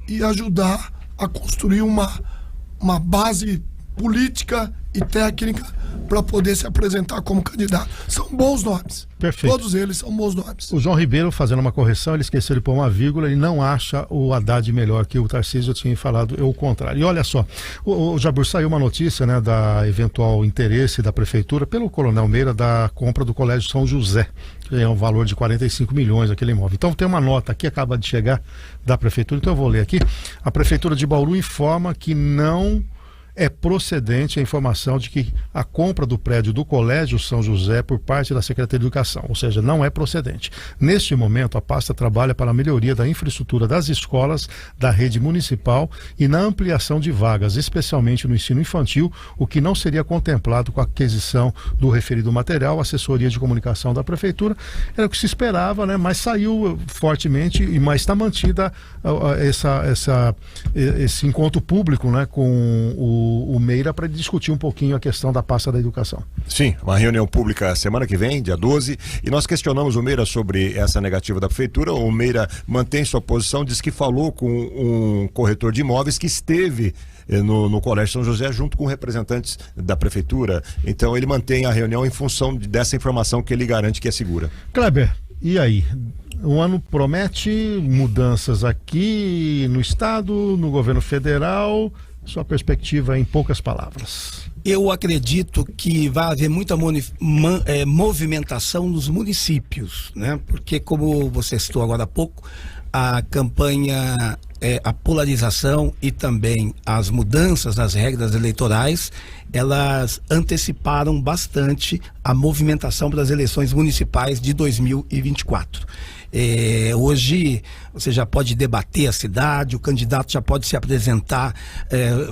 e ajudar a construir uma base política e técnica para poder se apresentar como candidato. São bons nomes. Perfeito. Todos eles são bons nomes. O João Ribeiro, fazendo uma correção, ele esqueceu de pôr uma vírgula, ele não acha o Haddad melhor que o Tarcísio. Eu tinha falado o contrário. E olha só, o Jabur, saiu uma notícia, né, da eventual interesse da prefeitura pelo Coronel Meira da compra do Colégio São José, que é um valor de 45 milhões aquele imóvel. Então tem uma nota aqui, acaba de chegar da prefeitura, então eu vou ler aqui. A prefeitura de Bauru informa que não é procedente a informação de que a compra do prédio do Colégio São José por parte da Secretaria de Educação, ou seja, não é procedente. Neste momento, a pasta trabalha para a melhoria da infraestrutura das escolas da rede municipal e na ampliação de vagas, especialmente no ensino infantil, o que não seria contemplado com a aquisição do referido material. A assessoria de comunicação da prefeitura era o que se esperava, né? Mas saiu fortemente, mas está mantida esse encontro público, né, com o Meira para discutir um pouquinho a questão da pasta da educação. Sim, uma reunião pública semana que vem, dia 12, e nós questionamos o Meira sobre essa negativa da prefeitura. O Meira mantém sua posição, diz que falou com um corretor de imóveis que esteve no Colégio São José junto com representantes da prefeitura. Então ele mantém a reunião em função dessa informação que ele garante que é segura. Kleber, e aí? O ano promete mudanças aqui no estado, no governo federal. Sua perspectiva em poucas palavras. Eu acredito que vai haver muita movimentação nos municípios, né? Porque, como você citou agora há pouco, a campanha, a polarização e também as mudanças nas regras eleitorais, elas anteciparam bastante a movimentação para as eleições municipais de 2024. Hoje você já pode debater a cidade, o candidato já pode se apresentar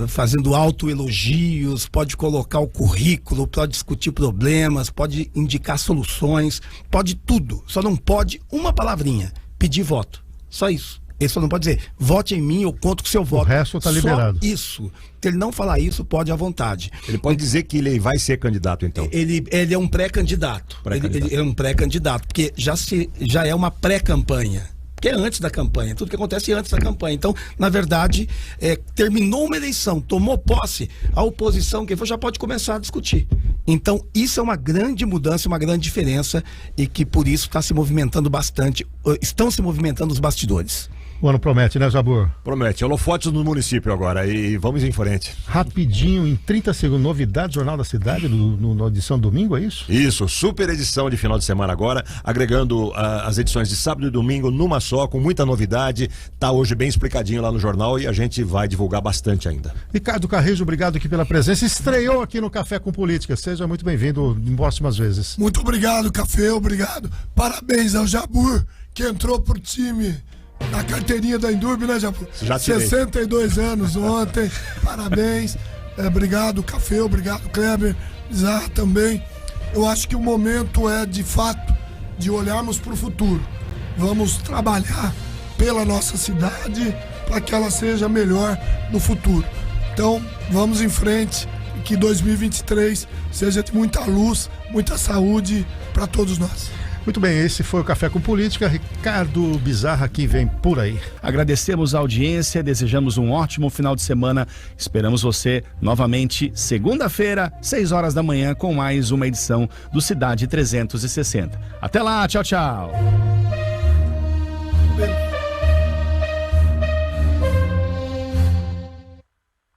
fazendo autoelogios, pode colocar o currículo, pode discutir problemas, pode indicar soluções, pode tudo, só não pode uma palavrinha: pedir voto, só isso. Ele só não pode dizer, vote em mim, eu conto com o seu voto. O resto está liberado. Só isso. Se ele não falar isso, pode à vontade. Ele pode dizer que ele vai ser candidato, então. Ele é um pré-candidato. Ele é um pré-candidato, porque já é uma pré-campanha. Que é antes da campanha, tudo que acontece antes da campanha. Então, na verdade, terminou uma eleição, tomou posse, a oposição, quem for, já pode começar a discutir. Então, isso é uma grande mudança, uma grande diferença, e que por isso está se movimentando bastante, estão se movimentando os bastidores. O ano promete, né, Jabor? Promete. Holofotes no município agora e vamos em frente. Rapidinho, em 30 segundos, novidade, Jornal da Cidade, na edição domingo, é isso? Isso, super edição de final de semana agora, agregando as edições de sábado e domingo numa só, com muita novidade. Tá hoje bem explicadinho lá no jornal e a gente vai divulgar bastante ainda. Ricardo Carrijo, obrigado aqui pela presença. Estreou aqui no Café com Política. Seja muito bem-vindo em próximas vezes. Muito obrigado, Café, obrigado. Parabéns ao Jabur, que entrou pro time na carteirinha da Endurb, né, Jabur? Já tirei. 62 anos ontem, parabéns. Obrigado, Café, obrigado, Kleber, Bizarra também. Eu acho que o momento é, de fato, de olharmos para o futuro. Vamos trabalhar pela nossa cidade para que ela seja melhor no futuro. Então, vamos em frente e que 2023 seja de muita luz, muita saúde para todos nós. Muito bem, esse foi o Café com Política. Ricardo Bizarra, que vem por aí. Agradecemos a audiência, desejamos um ótimo final de semana. Esperamos você novamente segunda-feira, 6 horas da manhã, com mais uma edição do Cidade 360. Até lá, tchau, tchau.